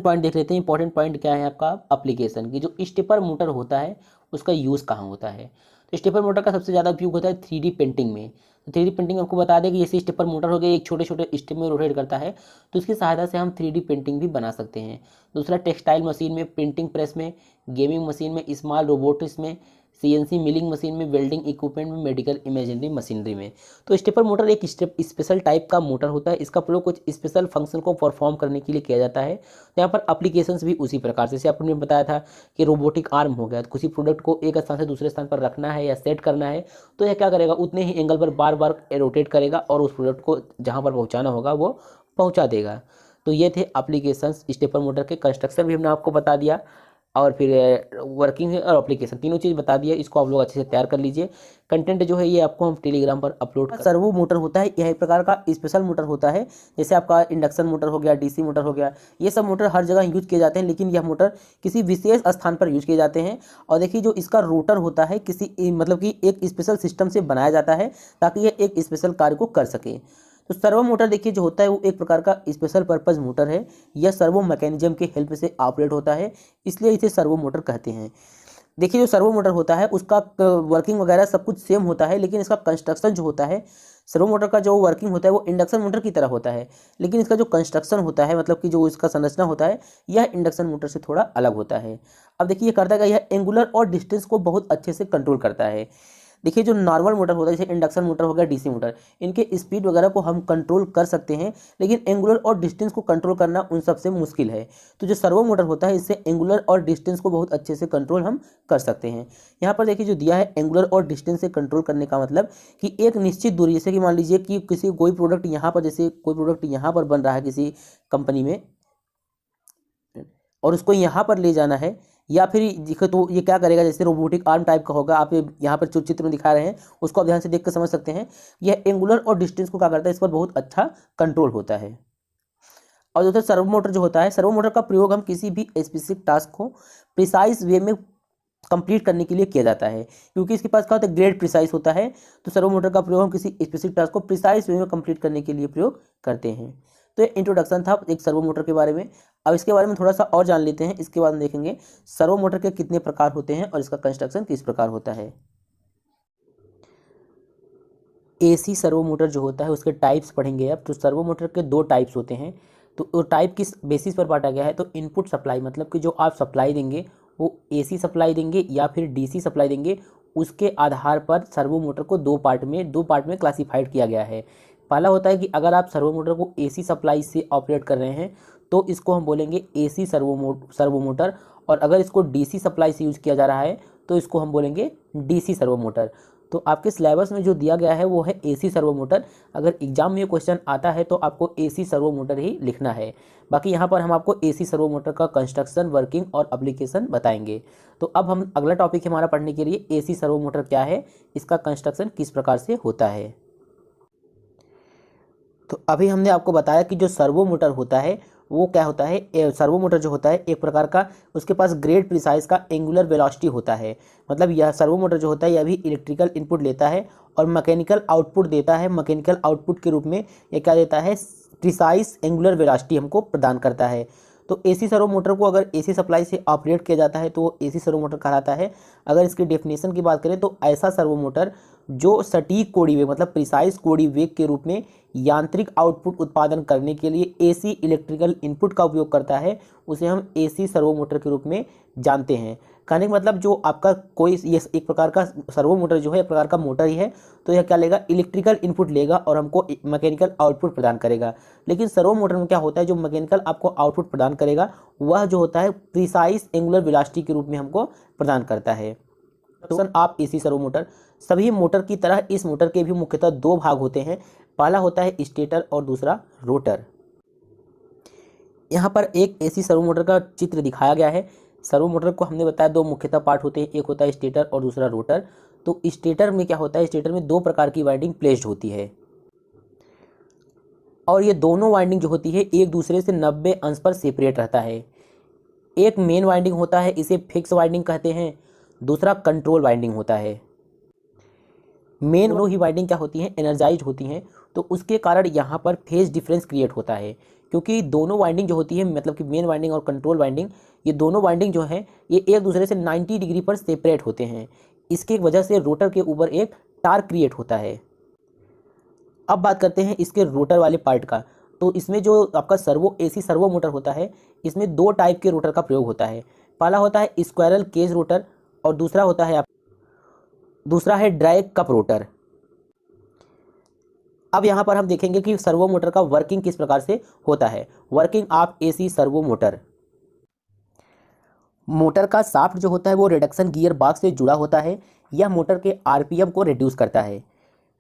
पॉइंट देख लेते हैं। इंपॉर्टेंट पॉइंट क्या है आपका, एप्लीकेशन की। जो स्टेपर मोटर होता है उसका यूज़ कहाँ होता है, तो स्टेपर मोटर का सबसे ज़्यादा उपयोग होता है 3D पेंटिंग में। तो 3D पेंटिंग आपको बता दें कि जैसे स्टेपर मोटर हो गया, एक छोटे छोटे स्टेप में रोटेट करता है, तो इसकी सहायता से हम 3D पेंटिंग भी बना सकते हैं। दूसरा टेक्सटाइल मशीन में, प्रिंटिंग प्रेस में, गेमिंग मशीन में, स्मॉल रोबोटिक्स में, CNC मिलिंग मशीन में, वेल्डिंग इक्विपमेंट में, मेडिकल इमेजिनरी मशीनरी में। तो स्टेपर मोटर एक स्पेशल टाइप का मोटर होता है, इसका प्रयोग कुछ स्पेशल फंक्शन को परफॉर्म करने के लिए किया जाता है। तो यहाँ पर एप्लीकेशंस भी उसी प्रकार से, जैसे आपने बताया था कि रोबोटिक आर्म हो गया, तो किसी प्रोडक्ट को एक स्थान से दूसरे स्थान पर रखना है या सेट करना है, तो यह क्या करेगा, उतने ही एंगल पर बार बार रोटेट करेगा और उस प्रोडक्ट को जहाँ पर पहुँचाना होगा वो पहुँचा देगा। तो ये थे एप्लीकेशंस स्टेपर मोटर के। कंस्ट्रक्शन भी हमने आपको बता दिया, और फिर वर्किंग और एप्लीकेशन तीनों चीज़ बता दिया। इसको आप लोग अच्छे से तैयार कर लीजिए। कंटेंट जो है ये आपको हम टेलीग्राम पर अपलोड। सर्वो मोटर होता है, यह एक प्रकार का स्पेशल मोटर होता है, जैसे आपका इंडक्शन मोटर हो गया, DC मोटर हो गया, ये सब मोटर हर जगह यूज किए जाते हैं, लेकिन यह मोटर किसी विशेष स्थान पर यूज किए जाते हैं। और देखिए जो इसका रोटर होता है किसी मतलब कि एक स्पेशल सिस्टम से बनाया जाता है ताकि यह एक स्पेशल कार्य को कर सके। तो सर्वो मोटर देखिए जो होता है वो एक प्रकार का स्पेशल पर्पस मोटर है, यह सर्वो मैकेनिज्म के हेल्प से ऑपरेट होता है, इसलिए इसे सर्वो मोटर कहते हैं। देखिए जो सर्वो मोटर होता है उसका वर्किंग वगैरह सब कुछ सेम होता है, लेकिन इसका कंस्ट्रक्शन जो होता है, सर्वो मोटर का जो वर्किंग होता है वो इंडक्शन मोटर की तरह होता है, लेकिन इसका जो कंस्ट्रक्शन होता है, मतलब कि जो इसका संरचना होता है, यह इंडक्शन मोटर से थोड़ा अलग होता है। अब देखिए ये करता है, यह एंगुलर और डिस्टेंस को बहुत अच्छे से कंट्रोल करता है। देखिए जो नॉर्मल मोटर होता है, जैसे इंडक्शन मोटर हो गया, डीसी मोटर, इनके स्पीड वगैरह को हम कंट्रोल कर सकते हैं, लेकिन एंगुलर और डिस्टेंस को कंट्रोल करना उन सबसे मुश्किल है। तो जो सर्वो मोटर होता है, इससे एंगुलर और डिस्टेंस को बहुत अच्छे से कंट्रोल हम कर सकते हैं। यहाँ पर देखिए जो दिया है, एंगुलर और डिस्टेंस से कंट्रोल करने का मतलब कि एक निश्चित दूरी, जैसे कि मान लीजिए कि किसी कोई प्रोडक्ट यहाँ पर, जैसे कोई प्रोडक्ट यहाँ पर बन रहा है किसी कंपनी में, और उसको यहाँ पर ले जाना है, या फिर देखो तो ये क्या करेगा, जैसे रोबोटिक आर्म टाइप का होगा। आप यहाँ पर जो चित्र में दिखा रहे हैं उसको आप ध्यान से देख कर समझ सकते हैं। यह एंगुलर और डिस्टेंस को क्या करता है, इस पर बहुत अच्छा कंट्रोल होता है। और दूसरा सर्वो मोटर जो होता है, सर्वो मोटर का प्रयोग हम किसी भी स्पेसिफिक टास्क को प्रिसाइज वे में कंप्लीट करने के लिए किया जाता है, क्योंकि इसके पास क्या होता है, ग्रेड प्रिसाइज होता है। तो सर्वो मोटर का प्रयोग हम किसी स्पेसिफिक टास्क को प्रिसाइज वे में कंप्लीट करने के लिए प्रयोग करते हैं। तो ये इंट्रोडक्शन था एक सर्वो मोटर के बारे में। अब इसके बारे में थोड़ा सा और जान लेते हैं। इसके बाद हम देखेंगे सर्वो मोटर के कितने प्रकार होते हैं और इसका कंस्ट्रक्शन किस प्रकार होता है। एसी सर्वो मोटर जो होता है उसके टाइप्स पढ़ेंगे अब। तो सर्वो मोटर के दो टाइप्स होते हैं। तो वो टाइप किस बेसिस पर बांटा गया है, तो इनपुट सप्लाई, मतलब कि जो आप सप्लाई देंगे वो एसी सप्लाई देंगे या फिर डीसी सप्लाई देंगे, उसके आधार पर सर्वो मोटर को दो पार्ट में क्लासिफाइड किया गया है। पहला होता है कि अगर आप सर्वो मोटर को एसी सप्लाई से ऑपरेट कर रहे हैं तो इसको हम बोलेंगे एसी सर्वो मोटर, और अगर इसको डीसी सप्लाई से यूज़ किया जा रहा है तो इसको हम बोलेंगे डीसी सर्वो मोटर। तो आपके सिलेबस में जो दिया गया है वो है एसी सर्वो मोटर। अगर एग्जाम में ये क्वेश्चन आता है तो आपको एसी सर्वो मोटर ही लिखना है। बाकी यहाँ पर हम आपको एसी सर्वो मोटर का कंस्ट्रक्शन, वर्किंग और एप्लीकेशन बताएंगे। तो अब हम अगला टॉपिक हमारा पढ़ने के लिए एसी सर्वो मोटर क्या है, इसका कंस्ट्रक्शन किस प्रकार से होता है। तो अभी हमने आपको बताया कि जो सर्वो मोटर होता है वो क्या होता है। सर्वो मोटर जो होता है एक प्रकार का, उसके पास ग्रेड प्रिसाइज का एंगुलर वेलोसिटी होता है। मतलब यह सर्वो मोटर जो होता है यह भी इलेक्ट्रिकल इनपुट लेता है और मैकेनिकल आउटपुट देता है। मैकेनिकल आउटपुट के रूप में यह क्या देता है, प्रिसाइज एंगुलर वेलोसिटी हमको प्रदान करता है। तो एसी सर्वो मोटर को अगर एसी सप्लाई से ऑपरेट किया जाता है तो वो एसी सर्वो मोटर कहलाता है। अगर इसकी डेफिनेशन की बात करें तो ऐसा सर्वो मोटर जो सटीक कोणीय वेग, मतलब प्रिसाइज कोणीय वेग के रूप में यांत्रिक आउटपुट उत्पादन करने के लिए एसी इलेक्ट्रिकल इनपुट का उपयोग करता है, उसे हम एसी सर्वो मोटर के रूप में जानते हैं। कहने का मतलब जो आपका कोई ये एक प्रकार का सर्वो मोटर जो है एक प्रकार का मोटर ही है, तो यह क्या लेगा, इलेक्ट्रिकल इनपुट लेगा और हमको मैकेनिकल आउटपुट प्रदान करेगा। लेकिन सर्वो मोटर में क्या होता है, जो मैकेनिकल आपको आउटपुट प्रदान करेगा वह जो होता है प्रिसाइज एंगुलर वेलोसिटी के रूप में हमको प्रदान करता है। तो आप एसी सर्वो मोटर, सभी मोटर की तरह इस मोटर के भी मुख्यतः दो भाग होते हैं। पहला होता है स्टेटर और दूसरा रोटर। यहाँ पर एक एसी सर्वो मोटर का चित्र दिखाया गया है। सर्वो मोटर को हमने बताया दो मुख्यतः पार्ट होते हैं, एक होता है स्टेटर और दूसरा रोटर। तो स्टेटर में क्या होता है, स्टेटर में दो प्रकार की वाइंडिंग प्लेस्ड होती है और ये दोनों वाइंडिंग जो होती है एक दूसरे से 90 अंश पर सेपरेट रहता है। एक मेन वाइंडिंग होता है, इसे फिक्स वाइंडिंग कहते हैं। दूसरा कंट्रोल वाइंडिंग होता है। मेन दोनों ही वाइंडिंग क्या होती हैं, एनर्जाइज होती हैं। तो उसके कारण यहाँ पर फेज डिफरेंस क्रिएट होता है, क्योंकि दोनों वाइंडिंग जो होती है, मतलब कि मेन वाइंडिंग और कंट्रोल वाइंडिंग, ये दोनों वाइंडिंग जो है ये एक दूसरे से 90 डिग्री पर सेपरेट होते हैं। इसकी वजह से रोटर के ऊपर एक टार्क क्रिएट होता है। अब बात करते हैं इसके रोटर वाले पार्ट का। तो इसमें जो आपका एसी सर्वो मोटर होता है, इसमें दो टाइप के रोटर का प्रयोग होता है। पहला होता है स्क्वायरल केज रोटर और दूसरा है ड्राई कप रोटर। अब यहाँ पर हम देखेंगे कि सर्वो मोटर का वर्किंग किस प्रकार से होता है। Working of AC servo motor. Motor का शाफ्ट जो होता है वो रिडक्शन गियर बॉक्स से जुड़ा होता है। यह मोटर के आरपीएम को रिड्यूस करता है।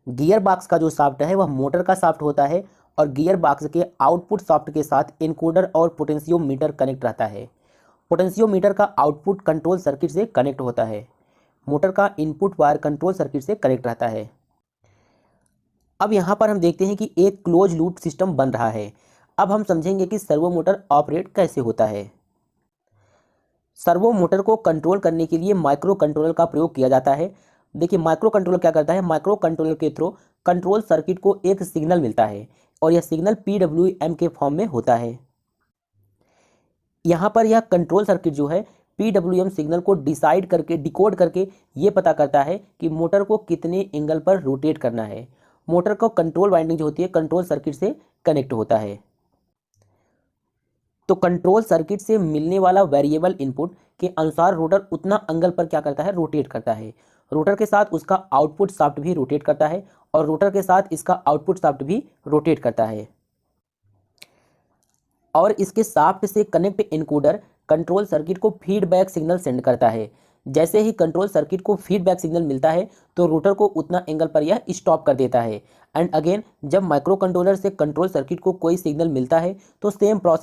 गियर बॉक्स का जो शाफ्ट है वह मोटर का शाफ्ट होता है और गियर बॉक्स के आउटपुट शाफ्ट के साथ इनकोडर और पोटेंशियोमीटर कनेक्ट रहता है। पोटेंशियोमीटर का आउटपुट कंट्रोल सर्किट से कनेक्ट होता है। मोटर का इनपुट वायर कंट्रोल सर्किट से कनेक्ट रहता है। अब यहाँ पर हम देखते हैं कि एक क्लोज लूप सिस्टम बन रहा है। अब हम समझेंगे कि सर्वो मोटर ऑपरेट कैसे होता है। सर्वो मोटर को कंट्रोल करने के लिए माइक्रो कंट्रोलर का प्रयोग किया जाता है। देखिए माइक्रो कंट्रोलर क्या करता है, माइक्रो कंट्रोलर के थ्रू कंट्रोल सर्किट को एक सिग्नल मिलता है और यह सिग्नल PWM के फॉर्म में होता है। यहाँ पर यह कंट्रोल सर्किट जो है PWM सिग्नल को डिसाइड करके डिकोड करके ये पता करता है कि मोटर को कितने एंगल पर रोटेट करना है। मोटर को कंट्रोल वाइंडिंग जो होती है कंट्रोल सर्किट से कनेक्ट होता है। तो कंट्रोल सर्किट से मिलने वाला वेरिएबल इनपुट के अनुसार रोटर उतना एंगल पर क्या करता है, रोटेट करता है। रोटर के साथ उसका आउटपुट शाफ्ट भी रोटेट करता है और रोटर के साथ इसका आउटपुट शाफ्ट भी रोटेट करता है। और इसके शाफ्ट से कनेक्ट एनकोडर कंट्रोल सर्किट को फीडबैक सिग्नल सेंड करता है। जैसे ही कंट्रोल सर्किट को फीडबैक सिग्नल मिलता है तो रोटर को उतना एंगल पर यह स्टॉप कर देता है। एंड अगेन जब माइक्रो कंट्रोलर से कंट्रोल सर्किट को कोई सिग्नल मिलता है तो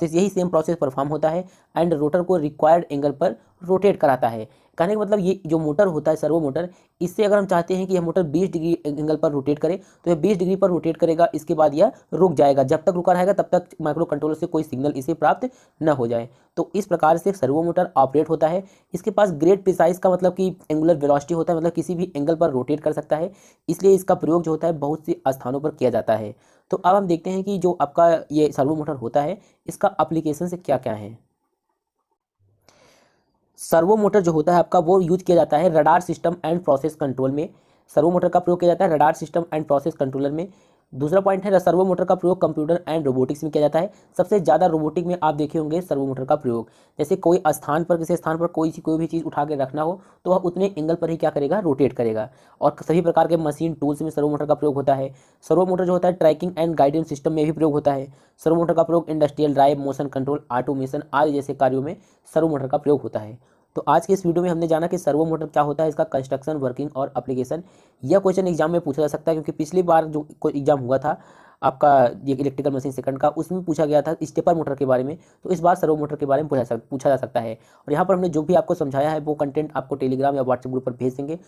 यही सेम प्रोसेस परफॉर्म होता है एंड रोटर को रिक्वायर्ड एंगल पर रोटेट कराता है। कहने का मतलब ये जो मोटर होता है सर्वो मोटर, इससे अगर हम चाहते हैं कि यह मोटर 20 डिग्री एंगल पर रोटेट करे तो यह 20 डिग्री पर रोटेट करेगा, इसके बाद यह रुक जाएगा। जब तक रुका रहेगा तब तक माइक्रो कंट्रोलर से कोई सिग्नल इसे प्राप्त न हो जाए। तो इस प्रकार से सर्वो मोटर ऑपरेट होता है। इसके पास ग्रेट प्रिसाइज का मतलब कि एंगुलर वेलोसिटी होता है, मतलब किसी भी एंगल पर रोटेट कर सकता है, इसलिए इसका प्रयोग जो होता है बहुत से स्थानों पर किया जाता है। तो अब हम देखते हैं कि जो आपका ये सर्वो मोटर होता है इसका एप्लीकेशन से क्या क्या है। सर्वो मोटर जो होता है आपका वो यूज किया जाता है radar system and process control में। सर्वो मोटर का प्रयोग किया जाता है radar system and process controller में। दूसरा पॉइंट है सर्वो मोटर का प्रयोग कंप्यूटर एंड रोबोटिक्स में किया जाता है। सबसे ज़्यादा रोबोटिक में आप देखे होंगे सर्वो मोटर का प्रयोग। जैसे कोई स्थान पर किसी स्थान पर कोई भी चीज़ उठा के रखना हो तो वह उतने एंगल पर ही क्या करेगा, रोटेट करेगा। और सभी प्रकार के मशीन टूल्स में सर्वो मोटर का प्रयोग होता है। सर्वो मोटर जो होता है ट्रैकिंग एंड गाइडेंस सिस्टम में भी प्रयोग होता है। सर्वो मोटर का प्रयोग industrial drive, motion control, automation आदि जैसे कार्यों में सर्वो मोटर का प्रयोग होता है। तो आज के इस वीडियो में हमने जाना कि सर्वो मोटर क्या होता है, इसका कंस्ट्रक्शन, वर्किंग और एप्लीकेशन। यह क्वेश्चन एग्जाम में पूछा जा सकता है क्योंकि पिछली बार जो कोई एग्जाम हुआ था आपका ये इलेक्ट्रिकल मशीन सेकंड का, उसमें पूछा गया था स्टेपर मोटर के बारे में। तो इस बार सर्वो मोटर के बारे में पूछा जा सकता है। और यहाँ पर हमने जो भी आपको समझाया है वो कंटेंट आपको टेलीग्राम या व्हाट्सएप ग्रुप पर भेज देंगे।